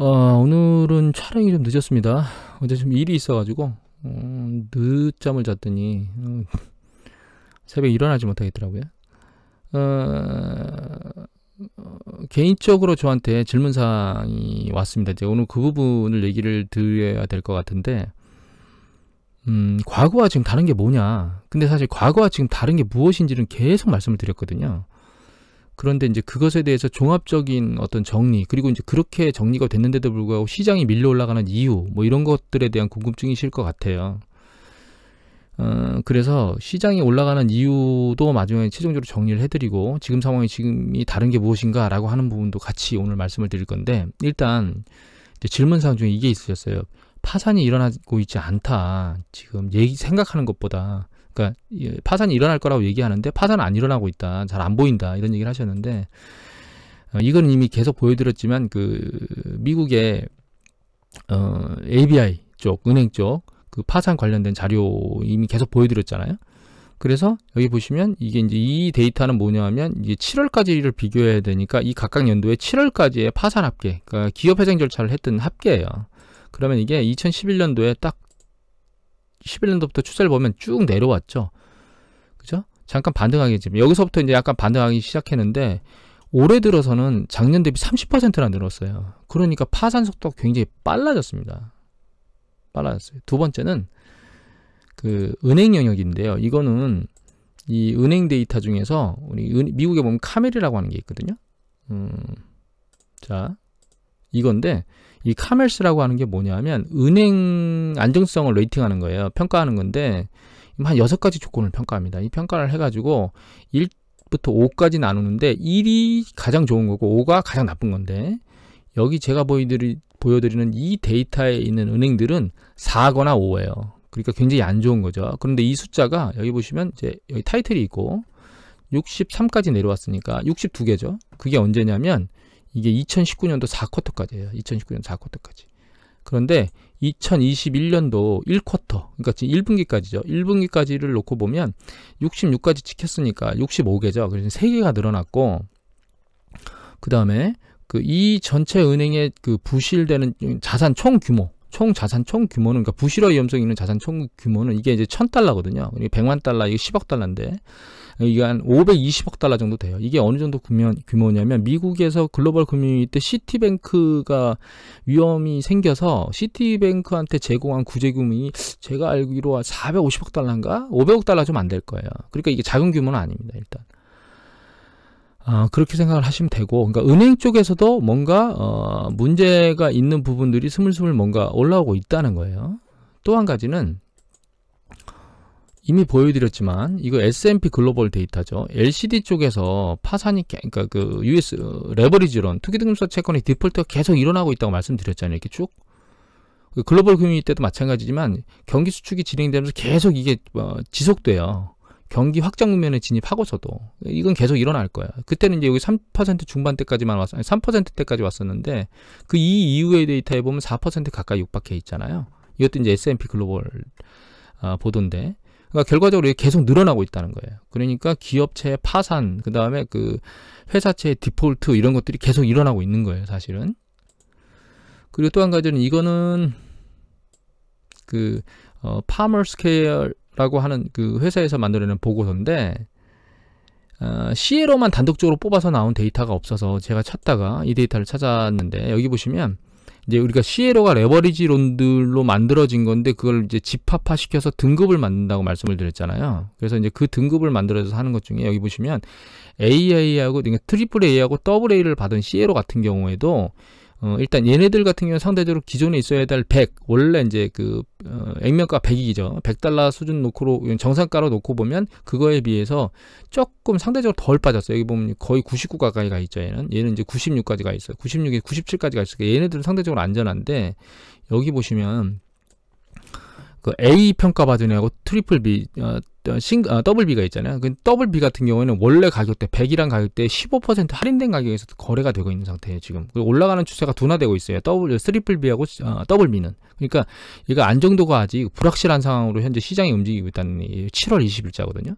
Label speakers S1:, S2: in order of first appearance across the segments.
S1: 오늘은 촬영이 좀 늦었습니다. 어제 좀 일이 있어가지고 늦잠을 잤더니 새벽에 일어나지 못하겠더라고요. 개인적으로 저한테 질문사항이 왔습니다. 이제 오늘 그 부분을 얘기를 드려야 될 것 같은데, 과거와 지금 다른 게 뭐냐. 근데 사실 과거와 지금 다른 게 무엇인지는 계속 말씀을 드렸거든요. 그런데 이제 그것에 대해서 종합적인 어떤 정리, 그리고 이제 그렇게 정리가 됐는데도 불구하고 시장이 밀려 올라가는 이유, 뭐 이런 것들에 대한 궁금증이실 것 같아요. 그래서 시장이 올라가는 이유도 마지막에 최종적으로 정리를 해드리고, 지금 상황이 지금이 다른 게 무엇인가 라고 하는 부분도 같이 오늘 말씀을 드릴 건데, 일단 이제 질문사항 중에 이게 있으셨어요. 파산이 일어나고 있지 않다. 지금 생각하는 것보다. 그러니까 파산이 일어날 거라고 얘기하는데 파산은 안 일어나고 있다. 잘 안 보인다. 이런 얘기를 하셨는데, 이건 이미 계속 보여드렸지만 미국의 ABI 쪽, 은행 쪽 그 파산 관련된 자료 이미 계속 보여드렸잖아요. 그래서 여기 보시면 이게 이제 이 데이터는 뭐냐면 이제 7월까지를 비교해야 되니까 이 각각 연도에 7월까지의 파산 합계, 그러니까 기업회생 절차를 했던 합계예요. 그러면 이게 2011년도에 딱 11년도부터 추세를 보면 쭉 내려왔죠. 그죠? 잠깐 반등하겠지만 여기서부터 이제 약간 반등하기 시작했는데, 올해 들어서는 작년 대비 30%나 늘었어요. 그러니까 파산 속도가 굉장히 빨라졌습니다. 빨라졌어요. 두 번째는 그 은행 영역인데요. 이거는 이 은행 데이터 중에서 우리 미국에 보면 카멜이라고 하는 게 있거든요. 자, 이건데 이 카멜스라고 하는 게 뭐냐면 은행 안정성을 레이팅하는 거예요. 평가하는 건데 한 6가지 조건을 평가합니다. 이 평가를 해가지고 1부터 5까지 나누는데 1이 가장 좋은 거고 5가 가장 나쁜 건데, 여기 제가 보여드리는 이 데이터에 있는 은행들은 4거나 5예요. 그러니까 굉장히 안 좋은 거죠. 그런데 이 숫자가 여기 보시면 이제 여기 타이틀이 있고 63까지 내려왔으니까 62개죠. 그게 언제냐면 이게 2019년도 4쿼터까지예요. 2019년 4쿼터까지. 그런데 2021년도 1쿼터, 그러니까 지금 1분기까지죠. 1분기까지를 놓고 보면 66까지 찍혔으니까 65개죠. 그래서 3개가 늘어났고, 그 다음에 이 전체 은행의 그 부실되는 자산 총 규모, 총 자산 총 규모는, 그러니까 부실화 위험성이 있는 자산 총 규모는 이게 이제 $1000거든요. 100만 달러, 이게 10억 달러인데 이게 한 520억 달러 정도 돼요. 이게 어느 정도 규모냐면 미국에서 글로벌 금융위기 때 시티뱅크가 위험이 생겨서 시티뱅크한테 제공한 구제금이 제가 알기로 450억 달러인가 500억 달러 좀 안 될 거예요. 그러니까 이게 작은 규모는 아닙니다. 일단 그렇게 생각을 하시면 되고, 그러니까 은행 쪽에서도 뭔가 문제가 있는 부분들이 스물스물 뭔가 올라오고 있다는 거예요. 또 한 가지는 이미 보여드렸지만 이거 S&P 글로벌 데이터죠. LCD 쪽에서 파산이, 그러니까 그 US 레버리지론, 투기등급사 채권의 디폴트가 계속 일어나고 있다고 말씀드렸잖아요. 이렇게 쭉. 글로벌 금융위기 때도 마찬가지지만 경기 수축이 진행되면서 계속 이게 지속돼요. 경기 확장 국면에 진입하고서도 이건 계속 일어날 거야. 그때는 이제 여기 3% 중반대까지만 왔어, 3%대까지 왔었는데 그 이후의 데이터에 보면 4% 가까이 육박해 있잖아요. 이것도 이제 S&P 글로벌 보도인데, 그러니까 결과적으로 계속 늘어나고 있다는 거예요. 그러니까 기업체의 파산, 그 다음에 그 회사체의 디폴트, 이런 것들이 계속 일어나고 있는 거예요, 사실은. 그리고 또 한 가지는 이거는 그 파머스케어라고 하는 그 회사에서 만들어낸 보고서인데, CLO만 단독적으로 뽑아서 나온 데이터가 없어서 제가 찾다가 이 데이터를 찾았는데, 여기 보시면 이제 우리가 CLO가 레버리지 론들로 만들어진 건데 그걸 이제 집합화 시켜서 등급을 만든다고 말씀을 드렸잖아요. 그래서 이제 그 등급을 만들어서 하는 것 중에 여기 보시면 AA하고 그러니까 AAA하고 AA를 받은 CLO 같은 경우에도 일단 얘네들 같은 경우는 상대적으로 기존에 있어야 될 100, 원래 이제 그 액면가 100이죠. 100달러 수준 놓고 정상가로 놓고 보면 그거에 비해서 조금 상대적으로 덜 빠졌어요. 여기 보면 거의 99 가까이 가 있죠. 얘는 이제 96까지 가 있어요. 96에 97까지 가 있어요. 얘네들은 상대적으로 안전한데, 여기 보시면 그 A 평가받은 애하고 트리플 B, 더블 B가 있잖아요. 그 더블 B 같은 경우에는 원래 가격대 100이란 가격대에 15% 할인된 가격에서 거래가 되고 있는 상태예요, 지금. 올라가는 추세가 둔화되고 있어요. 트리플 B하고 더블 B는. 그러니까 이거 안정도가 아직 불확실한 상황으로 현재 시장이 움직이고 있다는 얘기예요. 7월 20일자거든요.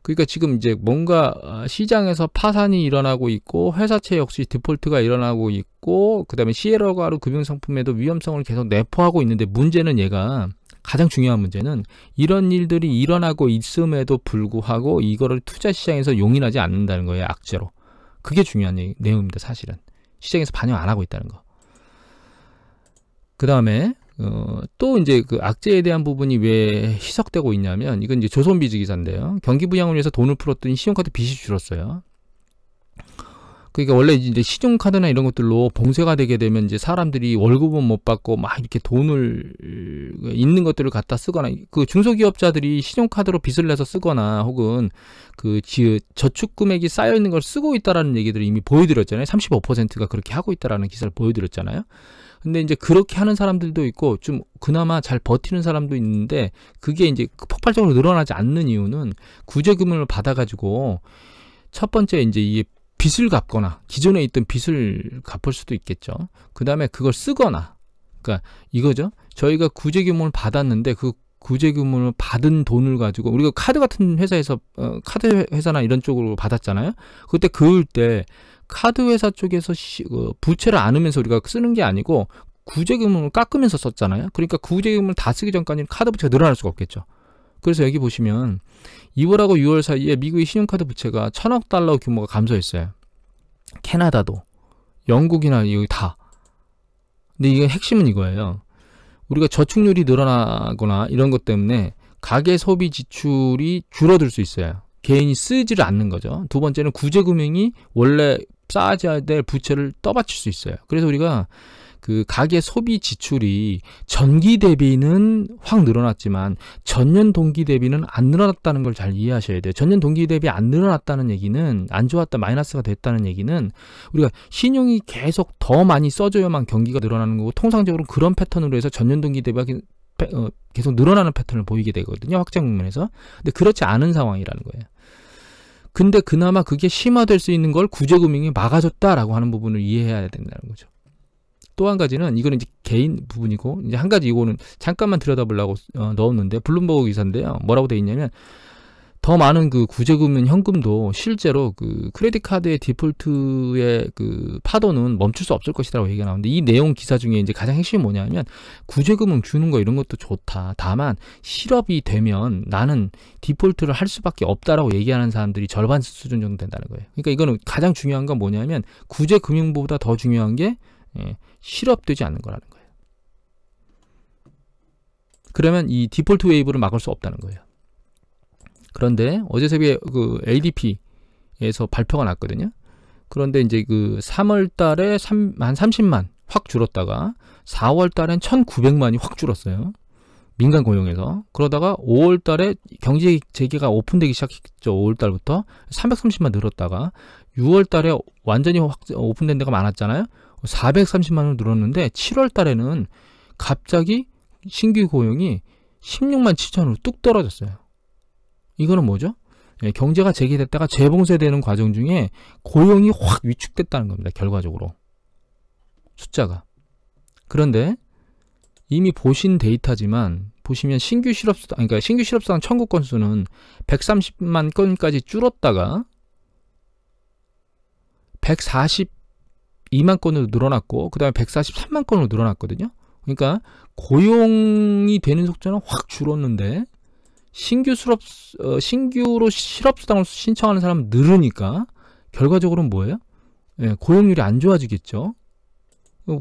S1: 그러니까 지금 이제 뭔가 시장에서 파산이 일어나고 있고 회사채 역시 디폴트가 일어나고 있고 그다음에 시에러가루 금융상품에도 위험성을 계속 내포하고 있는데 문제는 얘가 가장 중요한 문제는 이런 일들이 일어나고 있음에도 불구하고 이거를 투자 시장에서 용인하지 않는다는 거예요. 악재로. 그게 중요한 내용입니다. 사실은. 시장에서 반영 안 하고 있다는 거. 그 다음에 또 이제 그 악재에 대한 부분이 왜 희석되고 있냐면 이건 이제 조선비즈 기사인데요. 경기 부양을 위해서 돈을 풀었더니 신용카드 빚이 줄었어요. 그러니까 원래 이제 신용카드나 이런 것들로 봉쇄가 되게 되면 이제 사람들이 월급은 못 받고 막 이렇게 돈을 있는 것들을 갖다 쓰거나 그 중소기업자들이 신용카드로 빚을 내서 쓰거나 혹은 그 저축 금액이 쌓여 있는 걸 쓰고 있다라는 얘기들을 이미 보여드렸잖아요. 35%가 그렇게 하고 있다라는 기사를 보여드렸잖아요. 근데 이제 그렇게 하는 사람들도 있고 좀 그나마 잘 버티는 사람도 있는데 그게 이제 폭발적으로 늘어나지 않는 이유는 구제금을 받아가지고 첫 번째 이제 이 빚을 갚거나 기존에 있던 빚을 갚을 수도 있겠죠. 그 다음에 그걸 쓰거나 그러니까 이거죠. 저희가 구제금을 받았는데 그 구제금을 받은 돈을 가지고 우리가 카드 같은 회사에서 카드 회사나 이런 쪽으로 받았잖아요. 그때 그을 때 카드 회사 쪽에서 부채를 안으면서 우리가 쓰는 게 아니고 구제금을 깎으면서 썼잖아요. 그러니까 구제금을 다 쓰기 전까지는 카드 부채가 늘어날 수가 없겠죠. 그래서 여기 보시면 2월하고 6월 사이에 미국의 신용카드 부채가 1000억 달러 규모가 감소했어요. 캐나다도, 영국이나 여기 다. 근데 이게 핵심은 이거예요. 우리가 저축률이 늘어나거나 이런 것 때문에 가계 소비 지출이 줄어들 수 있어요. 개인이 쓰지를 않는 거죠. 두 번째는 구제금융이 원래 쌓아야 될 부채를 떠받칠 수 있어요. 그래서 우리가 그 가계 소비 지출이 전기 대비는 확 늘어났지만 전년 동기 대비는 안 늘어났다는 걸 잘 이해하셔야 돼요. 전년 동기 대비 안 늘어났다는 얘기는 안 좋았다, 마이너스가 됐다는 얘기는 우리가 신용이 계속 더 많이 써줘야만 경기가 늘어나는 거고 통상적으로 그런 패턴으로 해서 전년 동기 대비가 계속 늘어나는 패턴을 보이게 되거든요. 확장 국면에서. 근데 그렇지 않은 상황이라는 거예요. 근데 그나마 그게 심화될 수 있는 걸 구제금융이 막아줬다라고 하는 부분을 이해해야 된다는 거죠. 또 한 가지는 이거는 이제 개인 부분이고 이제 한 가지 이거는 잠깐만 들여다보려고 넣었는데 블룸버그 기사인데요. 뭐라고 돼 있냐면 더 많은 그 구제금융 현금도 실제로 그 크레딧 카드의 디폴트의 그 파도는 멈출 수 없을 것이라고 얘기가 나오는데 이 내용 기사 중에 이제 가장 핵심이 뭐냐면 구제금융 주는 거 이런 것도 좋다. 다만 실업이 되면 나는 디폴트를 할 수밖에 없다라고 얘기하는 사람들이 절반 수준 정도 된다는 거예요. 그러니까 이거는 가장 중요한 건 뭐냐면 구제금융보다 더 중요한 게 실업되지 않는 거라는 거예요. 그러면 이 디폴트 웨이브를 막을 수 없다는 거예요. 그런데 어제 새벽에 그 ADP에서 발표가 났거든요. 그런데 이제 그 3월 달에 한 30만 확 줄었다가 4월 달엔 1900만이 확 줄었어요. 민간 고용에서. 그러다가 5월 달에 경제 재개가 오픈되기 시작했죠. 5월 달부터 330만 늘었다가 6월 달에 완전히 오픈된 데가 많았잖아요. 430만으로 늘었는데 7월 달에는 갑자기 신규 고용이 16만 7천으로 뚝 떨어졌어요. 이거는 뭐죠? 경제가 재개됐다가 재봉쇄되는 과정 중에 고용이 확 위축됐다는 겁니다. 결과적으로. 숫자가. 그런데 이미 보신 데이터지만 보시면 신규 실업수당, 그러니까 신규 실업수당 청구 건수는 130만 건까지 줄었다가 142만 건으로 늘어났고 그 다음에 143만 건으로 늘어났거든요. 그러니까 고용이 되는 속도는 확 줄었는데 신규로 실업수당을 신청하는 사람은 늘으니까 결과적으로는 뭐예요? 고용률이 안 좋아지겠죠.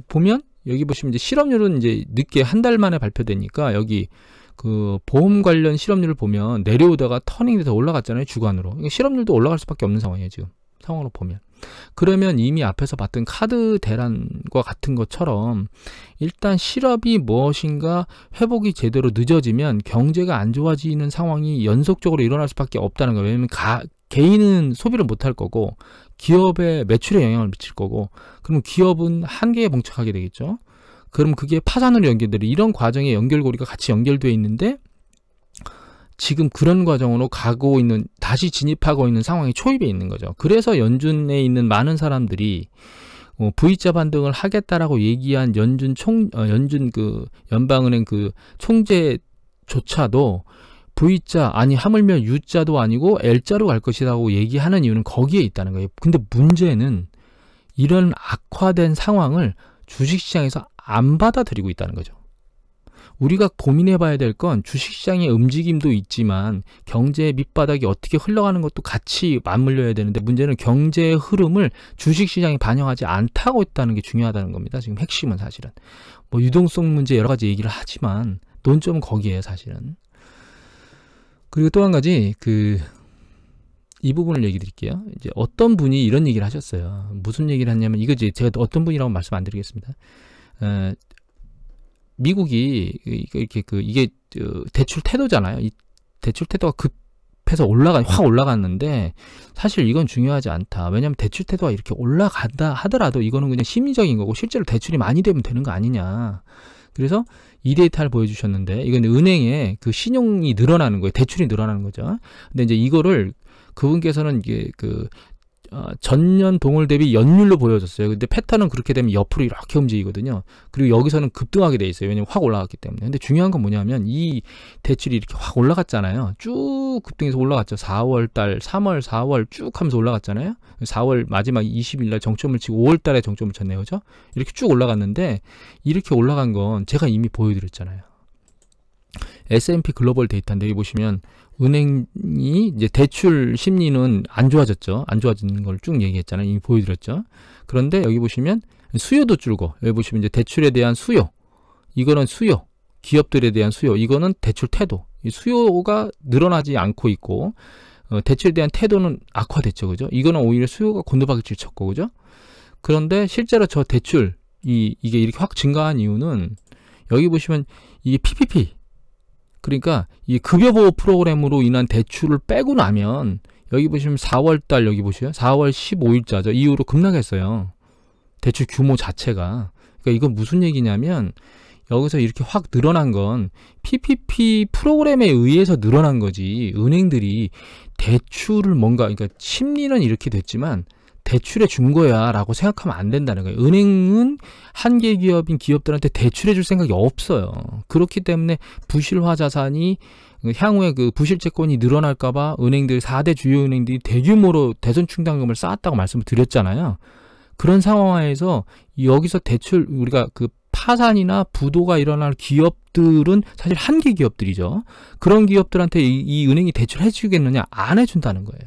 S1: 보면 여기 보시면 이제 실업률은 이제 늦게 한 달 만에 발표되니까 여기 그 보험 관련 실업률을 보면 내려오다가 터닝돼서 올라갔잖아요. 주간으로. 그러니까 실업률도 올라갈 수밖에 없는 상황이에요. 지금 상황으로 보면. 그러면 이미 앞에서 봤던 카드 대란과 같은 것처럼 일단 실업이 무엇인가 회복이 제대로 늦어지면 경제가 안 좋아지는 상황이 연속적으로 일어날 수밖에 없다는 거예요. 왜냐하면 개인은 소비를 못할 거고 기업의 매출에 영향을 미칠 거고 그러면 기업은 한계에 봉착하게 되겠죠. 그럼 그게 파산으로 연결되는 이런 과정의 연결고리가 같이 연결되어 있는데 지금 그런 과정으로 가고 있는, 다시 진입하고 있는 상황이 초입에 있는 거죠. 그래서 연준에 있는 많은 사람들이 V자 반등을 하겠다라고 얘기한 연준 그 연방은행 그 총재조차도 V자 아니 하물며 U자도 아니고 L자로 갈 것이라고 얘기하는 이유는 거기에 있다는 거예요. 근데 문제는 이런 악화된 상황을 주식시장에서 안 받아들이고 있다는 거죠. 우리가 고민해 봐야 될 건 주식시장의 움직임도 있지만 경제의 밑바닥이 어떻게 흘러가는 것도 같이 맞물려야 되는데, 문제는 경제의 흐름을 주식시장이 반영하지 않다고 있다는 게 중요하다는 겁니다. 지금 핵심은 사실은. 뭐 유동성 문제 여러 가지 얘기를 하지만 논점은 거기에요, 사실은. 그리고 또 한 가지, 이 부분을 얘기 드릴게요. 이제 어떤 분이 이런 얘기를 하셨어요. 무슨 얘기를 했냐면, 이거 이제 제가 어떤 분이라고 말씀 안 드리겠습니다. 미국이 이게 대출 태도잖아요. 이 대출 태도가 급해서 확 올라갔는데, 사실 이건 중요하지 않다. 왜냐하면 대출 태도가 이렇게 올라간다 하더라도 이거는 그냥 심리적인 거고 실제로 대출이 많이 되면 되는 거 아니냐. 그래서 이 데이터를 보여주셨는데, 이건 은행에 그 신용이 늘어나는 거예요. 대출이 늘어나는 거죠. 근데 이제 이거를 그분께서는 이게 전년 동월 대비 연율로 보여줬어요. 근데 패턴은 그렇게 되면 옆으로 이렇게 움직이거든요. 그리고 여기서는 급등하게 돼 있어요. 왜냐면 확 올라갔기 때문에. 근데 중요한 건 뭐냐면 이 대출이 이렇게 확 올라갔잖아요. 쭉 급등해서 올라갔죠. 4월달, 3월, 4월 쭉 하면서 올라갔잖아요. 4월 마지막 20일날 정점을 치고 5월달에 정점을 쳤네요. 그죠? 이렇게 쭉 올라갔는데, 이렇게 올라간 건 제가 이미 보여드렸잖아요. S&P 글로벌 데이터인데, 여기 보시면 은행이 이제 대출 심리는 안 좋아졌죠. 안 좋아지는 걸 쭉 얘기했잖아요. 이미 보여드렸죠. 그런데 여기 보시면 수요도 줄고, 여기 보시면 이제 대출에 대한 수요, 이거는 수요, 기업들에 대한 수요, 이거는 대출 태도. 이 수요가 늘어나지 않고 있고, 대출에 대한 태도는 악화됐죠. 그죠? 이거는 오히려 수요가 곤두박질 쳤고, 그죠? 그런데 실제로 저 대출, 이게 이렇게 확 증가한 이유는, 여기 보시면 이게 PPP, 그러니까 이 급여보호 프로그램으로 인한 대출을 빼고 나면, 여기 보시면 4월달, 여기 보시요, 4월 15일자죠. 이후로 급락했어요. 대출 규모 자체가. 그러니까 이건 무슨 얘기냐면, 여기서 이렇게 확 늘어난 건 PPP 프로그램에 의해서 늘어난 거지, 은행들이 대출을 그러니까 심리는 이렇게 됐지만 대출해 준 거야 라고 생각하면 안 된다는 거예요. 은행은 한계 기업인 기업들한테 대출해 줄 생각이 없어요. 그렇기 때문에 부실화 자산이 향후에 부실채권이 늘어날까봐 은행들, 4대 주요 은행들이 대규모로 대손 충당금을 쌓았다고 말씀을 드렸잖아요. 그런 상황에서 여기서 대출, 우리가 파산이나 부도가 일어날 기업들은 사실 한계 기업들이죠. 그런 기업들한테 이 은행이 대출해 주겠느냐? 안 해준다는 거예요.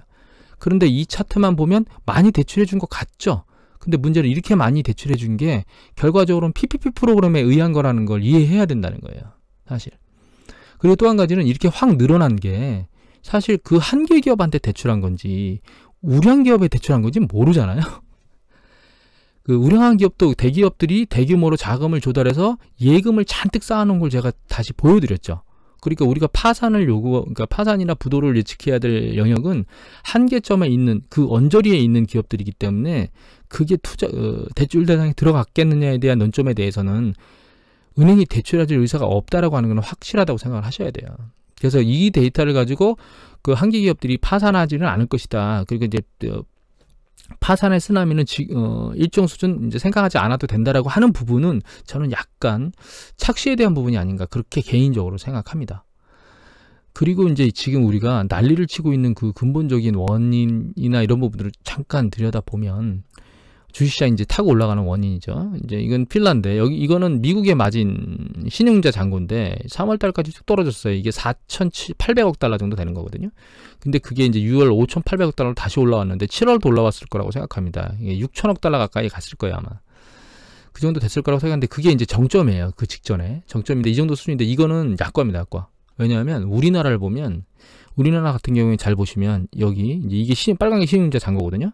S1: 그런데 이 차트만 보면 많이 대출해 준 것 같죠? 근데 문제는 이렇게 많이 대출해 준 게 결과적으로는 PPP 프로그램에 의한 거라는 걸 이해해야 된다는 거예요, 사실. 그리고 또 한 가지는 이렇게 확 늘어난 게 사실 그 한계 기업한테 대출한 건지 우량 기업에 대출한 건지 모르잖아요. 우량한 기업도 대기업들이 대규모로 자금을 조달해서 예금을 잔뜩 쌓아놓은 걸 제가 다시 보여드렸죠. 그러니까 우리가 그러니까 파산이나 부도를 예측해야 될 영역은 한계점에 있는, 그 언저리에 있는 기업들이기 때문에 그게 대출 대상에 들어갔겠느냐에 대한 논점에 대해서는 은행이 대출해줄 의사가 없다라고 하는 건 확실하다고 생각을 하셔야 돼요. 그래서 이 데이터를 가지고 한계 기업들이 파산하지는 않을 것이다. 그리고 이제 파산의 쓰나미는 일정 수준 이제 생각하지 않아도 된다라고 하는 부분은 저는 약간 착시에 대한 부분이 아닌가, 그렇게 개인적으로 생각합니다. 그리고 이제 지금 우리가 난리를 치고 있는 그 근본적인 원인이나 이런 부분들을 잠깐 들여다보면, 주식시장이 이제 타고 올라가는 원인이죠. 이제 이건 핀란드, 이거는 미국에 맞은 신용자 잔고인데 3월달까지 쭉 떨어졌어요. 이게 4,800억 달러 정도 되는 거거든요. 근데 그게 이제 6월 5,800억 달러로 다시 올라왔는데 7월도 올라왔을 거라고 생각합니다. 이게 6천억 달러 가까이 갔을 거예요, 아마. 그 정도 됐을 거라고 생각하는데 그게 이제 정점이에요. 그 직전에. 정점인데 이 정도 수준인데 이거는 약과입니다, 약과. 왜냐하면 우리나라를 보면, 우리나라 같은 경우에 잘 보시면 여기 이제 이게 빨간 게 신용자 잔고거든요.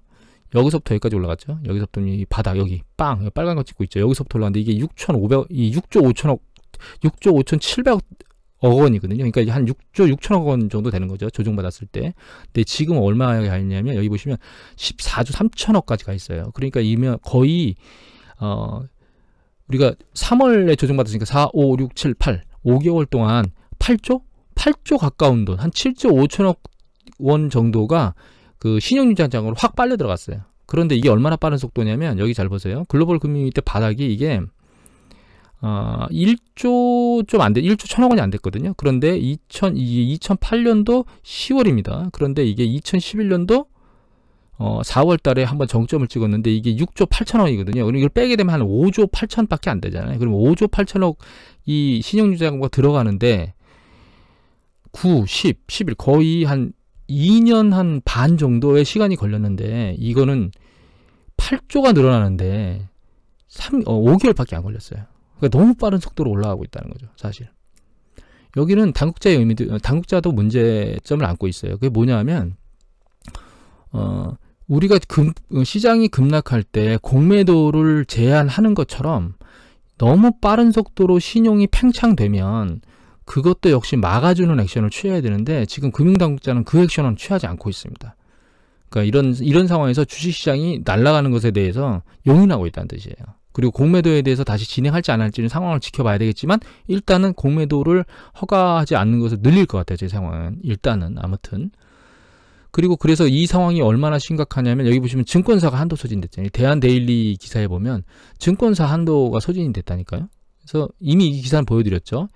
S1: 여기서부터 여기까지 올라갔죠. 여기서부터 이 바닥, 여기 빵, 빨간 거 찍고 있죠. 여기서부터 올라갔는데 이게 6조 5,700억 원이거든요. 그러니까 한 6조 6천억 원 정도 되는 거죠, 조정받았을 때. 근데 지금 얼마에 가 있냐면, 여기 보시면 14조 3천억까지 가 있어요. 그러니까 이면 거의 우리가 3월에 조정받았으니까 4, 5, 6, 7, 8 5개월 동안 8조 가까운 돈, 한 7조 5천억 원 정도가 신용유자장으로 확 빨려 들어갔어요. 그런데 이게 얼마나 빠른 속도냐면, 여기 잘 보세요. 글로벌 금융위 때 바닥이 이게 1조 좀 안 돼, 1조 1천억 원이 안 됐거든요. 그런데 2008년도 10월입니다. 그런데 이게 2011년도 4월 달에 한번 정점을 찍었는데 이게 6조 8천억이거든요. 그럼 이걸 빼게 되면 한 5조 8천밖에 안 되잖아요. 그럼 5조 8천억 이 신용유자금과 들어가는데 9, 10, 11 거의 한 2년 한 반 정도의 시간이 걸렸는데 이거는 8조가 늘어나는데 5개월밖에 안 걸렸어요. 그러니까 너무 빠른 속도로 올라가고 있다는 거죠, 사실. 여기는 당국자의 의미도, 당국자도 문제점을 안고 있어요. 그게 뭐냐면, 우리가 시장이 급락할 때 공매도를 제한하는 것처럼 너무 빠른 속도로 신용이 팽창되면 그것도 역시 막아주는 액션을 취해야 되는데 지금 금융당국자는 그 액션은 취하지 않고 있습니다. 그러니까 이런 상황에서 주식시장이 날아가는 것에 대해서 용인하고 있다는 뜻이에요. 그리고 공매도에 대해서 다시 진행할지 안 할지는 상황을 지켜봐야 되겠지만 일단은 공매도를 허가하지 않는 것을 늘릴 것 같아요. 제 상황은. 일단은 아무튼. 그리고 그래서 이 상황이 얼마나 심각하냐면 여기 보시면 증권사가 한도 소진됐잖아요. 대한데일리 기사에 보면 증권사 한도가 소진이 됐다니까요. 그래서 이미 이 기사는 보여드렸죠.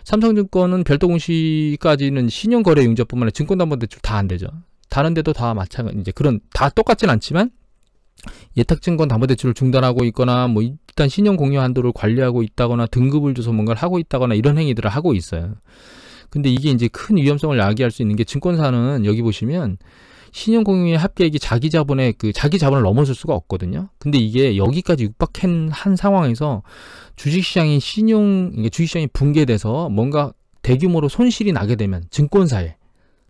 S1: 삼성증권은 별도 공시까지는 신용거래융자뿐만 아니라 증권담보대출 다 안 되죠. 다른 데도 다 마찬가지, 이제 다 똑같진 않지만 예탁증권 담보대출을 중단하고 있거나 뭐 일단 신용 공여 한도를 관리하고 있다거나 등급을 줘서 뭔가를 하고 있다거나 이런 행위들을 하고 있어요. 근데 이게 이제 큰 위험성을 야기할 수 있는 게 증권사는 여기 보시면 신용 공여의 합계액이 자기 자본을 넘어설 수가 없거든요. 근데 이게 여기까지 육박한 상황에서 주식시장이 붕괴돼서 뭔가 대규모로 손실이 나게 되면 증권사에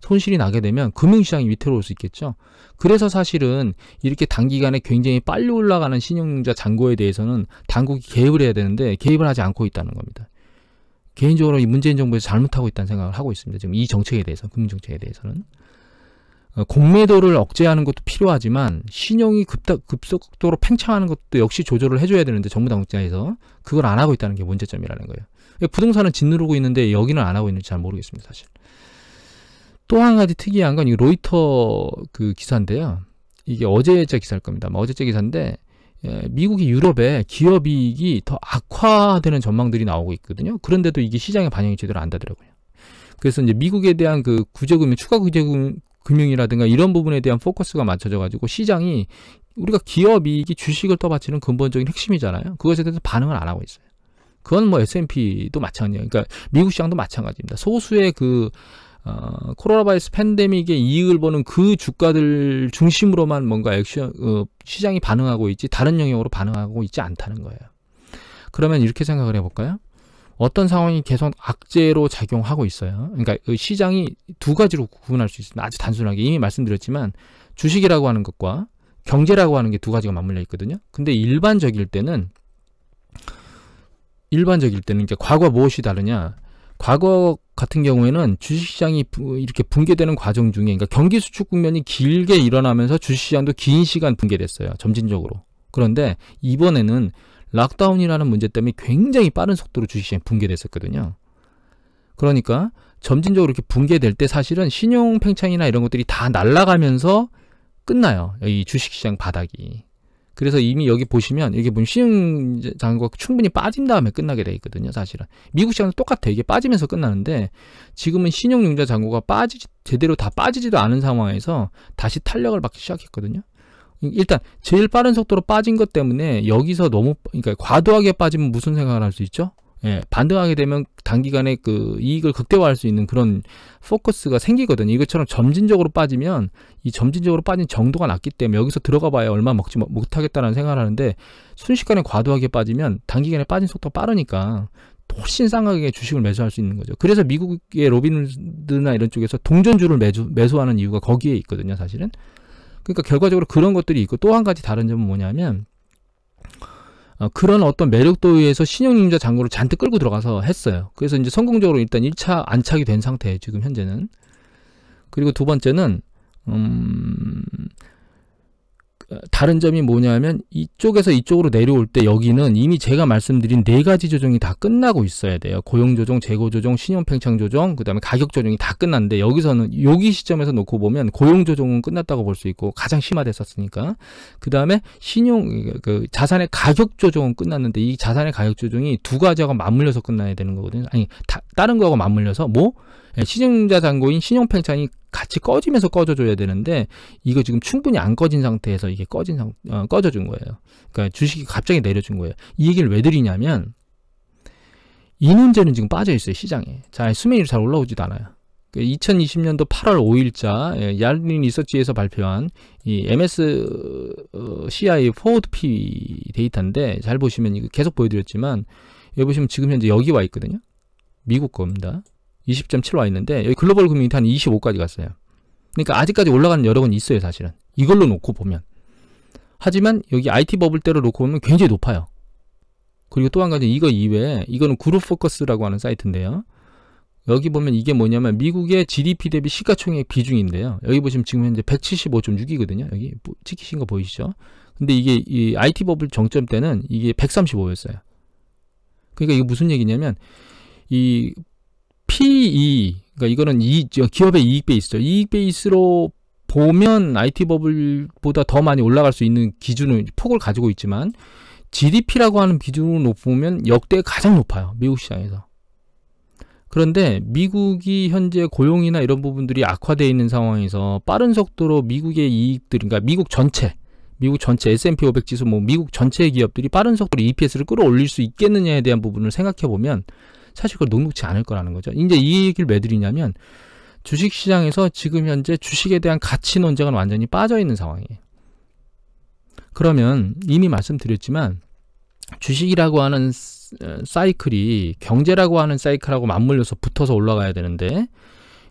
S1: 손실이 나게 되면 금융시장이 위태로울 수 있겠죠. 그래서 사실은 이렇게 단기간에 굉장히 빨리 올라가는 신용융자 잔고에 대해서는 당국이 개입을 해야 되는데 개입을 하지 않고 있다는 겁니다. 개인적으로 이 문재인 정부에서 잘못하고 있다는 생각을 하고 있습니다. 지금 이 정책에 대해서, 금융정책에 대해서는. 공매도를 억제하는 것도 필요하지만 신용이 급속도로 팽창하는 것도 역시 조절을 해줘야 되는데 정부 당국자에서 그걸 안 하고 있다는 게 문제점이라는 거예요. 부동산은 짓누르고 있는데 여기는 안 하고 있는지 잘 모르겠습니다, 사실. 또 한 가지 특이한 건 이 로이터 그 기사인데요. 이게 어제자 기사일 겁니다. 어제자 기사인데 미국이 유럽에 기업이익이 더 악화되는 전망들이 나오고 있거든요. 그런데도 이게 시장에 반영이 제대로 안 되더라고요. 그래서 이제 미국에 대한 그 구제금융, 추가 구제금융이라든가 이런 부분에 대한 포커스가 맞춰져 가지고 시장이 우리가 기업이익이 주식을 떠받치는 근본적인 핵심이잖아요. 그것에 대해서 반응을 안 하고 있어요. 그건 뭐 S&P도 마찬가지예요. 그러니까 미국 시장도 마찬가지입니다. 소수의 코로나 바이러스 팬데믹의 이익을 보는 그 주가들 중심으로만 뭔가 시장이 반응하고 있지 다른 영역으로 반응하고 있지 않다는 거예요. 그러면 이렇게 생각을 해볼까요? 어떤 상황이 계속 악재로 작용하고 있어요. 그러니까 시장이 두 가지로 구분할 수 있습니다. 아주 단순하게 이미 말씀드렸지만 주식이라고 하는 것과 경제라고 하는 게 두 가지가 맞물려 있거든요. 근데 일반적일 때는 이제 과거 무엇이 다르냐? 과거 같은 경우에는 주식시장이 이렇게 붕괴되는 과정 중에, 그러니까 경기 수축 국면이 길게 일어나면서 주식시장도 긴 시간 붕괴됐어요. 점진적으로. 그런데 이번에는 락다운이라는 문제 때문에 굉장히 빠른 속도로 주식시장이 붕괴됐었거든요. 그러니까 점진적으로 이렇게 붕괴될 때 사실은 신용 팽창이나 이런 것들이 다 날아가면서 끝나요. 이 주식시장 바닥이. 그래서 이미 여기 보시면 신용장고가 충분히 빠진 다음에 끝나게 돼 있거든요. 사실은 미국 시장도 똑같아요. 이게 빠지면서 끝나는데 지금은 신용융자 잔고가 제대로 다 빠지지도 않은 상황에서 다시 탄력을 받기 시작했거든요. 일단 제일 빠른 속도로 빠진 것 때문에 여기서 그러니까 과도하게 빠지면 무슨 생각을 할 수 있죠? 반등하게 되면 단기간에 그 이익을 극대화할 수 있는 그런 포커스가 생기거든요. 이것처럼 점진적으로 빠지면 이 점진적으로 빠진 정도가 낮기 때문에 여기서 들어가 봐야 얼마 먹지 못하겠다는 생각을 하는데 순식간에 과도하게 빠지면 단기간에 빠진 속도가 빠르니까 훨씬 싼 가격에 주식을 매수할 수 있는 거죠. 그래서 미국의 로빈후드나 이런 쪽에서 동전주를 매수하는 이유가 거기에 있거든요, 사실은. 그러니까 결과적으로 그런 것들이 있고 또 한 가지 다른 점은 뭐냐면 그런 어떤 매력도에 의해서 신용융자 잔고를 잔뜩 끌고 들어가서 했어요. 그래서 이제 성공적으로 일단 1차 안착이 된 상태예요, 지금 현재는. 그리고 두 번째는 다른 점이 뭐냐면 이쪽에서 이쪽으로 내려올 때 여기는 이미 제가 말씀드린 4가지 조정이 다 끝나고 있어야 돼요. 고용 조정, 재고 조정, 신용 팽창 조정, 그다음에 가격 조정이 다 끝났는데 여기서는 여기 시점에서 놓고 보면 고용 조정은 끝났다고 볼 수 있고 가장 심화됐었으니까. 그다음에 신용 자산의 가격 조정은 끝났는데 이 자산의 가격 조정이 2가지하고 맞물려서 끝나야 되는 거거든요. 아니 다른 거하고 맞물려서 시중자산고인 신용 팽창이 같이 꺼지면서 꺼져줘야 되는데 이거 지금 충분히 안 꺼진 상태에서 이게 꺼져준 거예요. 그러니까 주식이 갑자기 내려준 거예요. 이 얘기를 왜 드리냐면 이 문제는 지금 빠져 있어요. 시장에. 수매율이 잘 올라오지도 않아요. 2020년도 8월 5일자 얄린 리서치에서 발표한 이 MSCI 포워드 P 데이터인데 잘 보시면 이거 계속 보여드렸지만 여기 보시면 지금 현재 여기 와 있거든요. 미국 겁니다. 20.7 와 있는데 여기 글로벌 금융위기 한 25까지 갔어요. 그러니까 아직까지 올라가는 여러 건 있어요. 사실은 이걸로 놓고 보면. 하지만 여기 IT 버블대로 놓고 보면 굉장히 높아요. 그리고 또 한 가지 이거 이외에 이거는 그룹포커스라고 하는 사이트인데요. 여기 보면 이게 뭐냐면 미국의 GDP 대비 시가총액 비중인데요. 여기 보시면 지금 현재 175.6이거든요. 여기 찍히신 거 보이시죠? 근데 이게 이 IT 버블 정점 때는 이게 135였어요. 그러니까 이게 무슨 얘기냐면 이 PE, 그러니까 이거는 기업의 이익 베이스죠. 이익 베이스로 보면 IT 버블보다 더 많이 올라갈 수 있는 기준을 폭을 가지고 있지만 GDP라고 하는 기준으로 보면 역대 가장 높아요. 미국 시장에서. 그런데 미국이 현재 고용이나 이런 부분들이 악화되어 있는 상황에서 빠른 속도로 미국의 이익들, 그러니까 미국 전체 S&P 500 지수, 미국 전체의 기업들이 빠른 속도로 EPS를 끌어올릴 수 있겠느냐에 대한 부분을 생각해 보면 사실 그걸 녹록지 않을 거라는 거죠. 이제 이 얘기를 왜 드리냐면 주식시장에서 지금 현재 주식에 대한 가치 논쟁은 완전히 빠져 있는 상황이에요. 그러면 이미 말씀드렸지만 주식이라고 하는 사이클이 경제라고 하는 사이클하고 맞물려서 붙어서 올라가야 되는데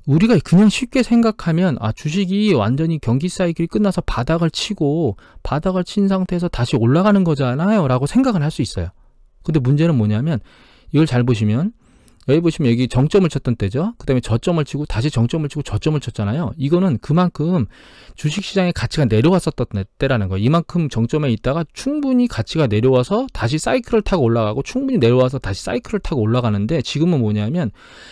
S1: 우리가 그냥 쉽게 생각하면 주식이 완전히 경기 사이클이 끝나서 바닥을 친 상태에서 다시 올라가는 거잖아요 라고 생각은 할 수 있어요. 근데 문제는 뭐냐면 이걸 잘 보시면 여기 보시면 여기 정점을 쳤던 때죠. 그 다음에 저점을 치고 다시 정점을 치고 저점을 쳤잖아요. 이거는 그만큼 주식시장의 가치가 내려왔었던 때라는 거예요. 이만큼 정점에 있다가 충분히 가치가 내려와서 다시 사이클을 타고 올라가고 충분히 내려와서 다시 사이클을 타고 올라가는데 지금은 뭐냐면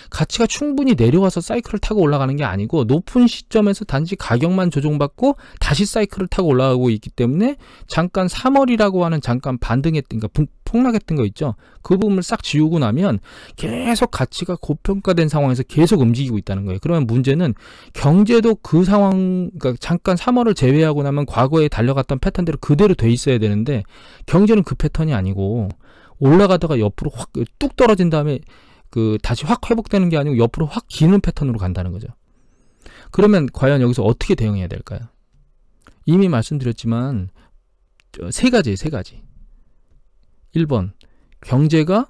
S1: 가치가 충분히 내려와서 사이클을 타고 올라가는 게 아니고 높은 시점에서 단지 가격만 조정받고 다시 사이클을 타고 올라가고 있기 때문에 잠깐 3월이라고 하는 잠깐 반등했던, 그러니까 폭락했던 거 있죠. 그 부분을 싹 지우고 나면 계속 가치가 고평가된 상황에서 계속 움직이고 있다는 거예요. 그러면 문제는 경제도 그 상황, 그러니까 잠깐 3월을 제외하고 나면 과거에 달려갔던 패턴대로 그대로 돼 있어야 되는데 경제는 그 패턴이 아니고 올라가다가 옆으로 확 뚝 떨어진 다음에 다시 확 회복되는 게 아니고 옆으로 확 기는 패턴으로 간다는 거죠. 그러면 과연 여기서 어떻게 대응해야 될까요? 이미 말씀드렸지만 세 가지예요. 1번, 경제가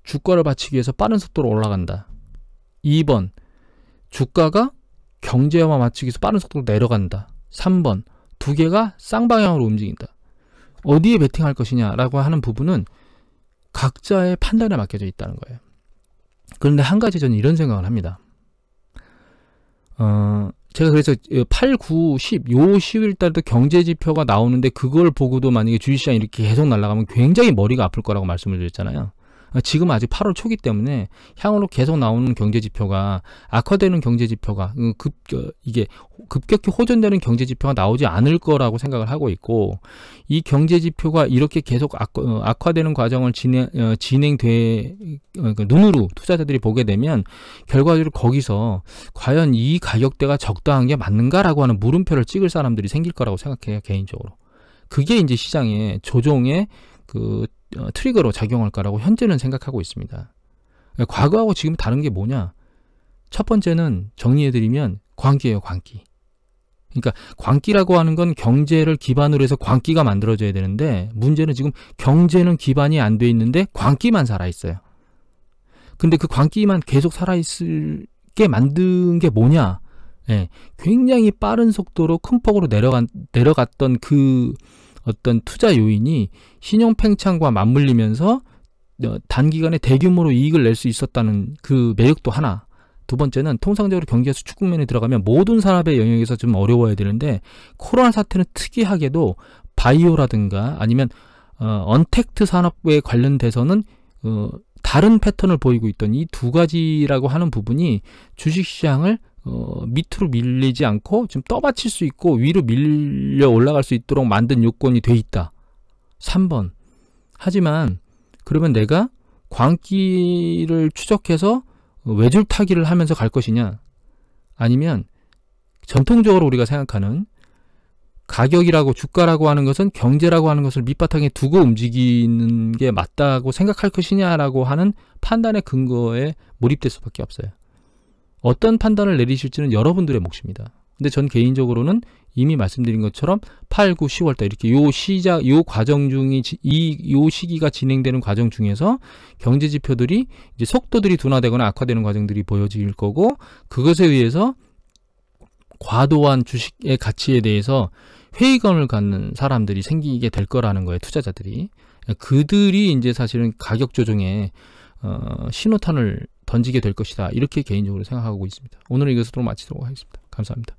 S1: 주가를 받치기 위해서 빠른 속도로 올라간다. 2번, 주가가 경제와 맞추기 위해서 빠른 속도로 내려간다. 3번, 두 개가 쌍방향으로 움직인다. 어디에 베팅할 것이냐라고 하는 부분은 각자의 판단에 맡겨져 있다는 거예요. 그런데 한 가지 저는 이런 생각을 합니다. 제가 그래서 8, 9, 10, 요 10일 달도 경제지표가 나오는데 그걸 보고도 만약에 주식시장이 이렇게 계속 날아가면 굉장히 머리가 아플 거라고 말씀을 드렸잖아요. 지금 아직 8월 초기 때문에 향후로 계속 나오는 경제지표가 악화되는 경제지표가 이게 급격히 호전되는 경제지표가 나오지 않을 거라고 생각을 하고 있고 이 경제지표가 이렇게 계속 악화되는 과정을 눈으로 투자자들이 보게 되면 결과적으로 거기서 과연 이 가격대가 적당한 게 맞는가라고 하는 물음표를 찍을 사람들이 생길 거라고 생각해요. 개인적으로. 그게 이제 시장의 조정의 트리거로 작용할 거라고 현재는 생각하고 있습니다. 과거하고 지금 다른 게 뭐냐? 첫 번째는 정리해드리면 광기예요. 광기. 그러니까 광기라고 하는 건 경제를 기반으로 해서 광기가 만들어져야 되는데 문제는 지금 경제는 기반이 안 돼 있는데 광기만 살아있어요. 근데 그 광기만 계속 살아있게 만든 게 뭐냐? 굉장히 빠른 속도로 큰 폭으로 내려갔던 어떤 투자 요인이 신용 팽창과 맞물리면서 단기간에 대규모로 이익을 낼 수 있었다는 그 매력도 하나. 두 번째는 통상적으로 경기가 수축 국면에 들어가면 모든 산업의 영역에서 좀 어려워야 되는데 코로나 사태는 특이하게도 바이오라든가 아니면 언택트 산업에 관련돼서는 다른 패턴을 보이고 있던 이 두 가지라고 하는 부분이 주식시장을 밑으로 밀리지 않고 좀 떠받칠 수 있고 위로 밀려 올라갈 수 있도록 만든 요건이 돼 있다. 3번. 하지만 그러면 내가 광기를 추적해서 외줄타기를 하면서 갈 것이냐, 아니면 전통적으로 우리가 생각하는 가격이라고 주가라고 하는 것은 경제라고 하는 것을 밑바탕에 두고 움직이는 게 맞다고 생각할 것이냐라고 하는 판단의 근거에 몰입될 수밖에 없어요. 어떤 판단을 내리실지는 여러분들의 몫입니다. 근데 전 개인적으로는 이미 말씀드린 것처럼 8, 9, 10월달 이렇게 요 과정 중이 요 시기가 진행되는 과정 중에서 경제 지표들이 이제 속도들이 둔화되거나 악화되는 과정들이 보여질 거고, 그것에 의해서 과도한 주식의 가치에 대해서 회의감을 갖는 사람들이 생기게 될 거라는 거예요. 투자자들이. 그들이 이제 사실은 가격 조정에 신호탄을 던지게 될 것이다. 이렇게 개인적으로 생각하고 있습니다. 오늘은 이것으로 마치도록 하겠습니다. 감사합니다.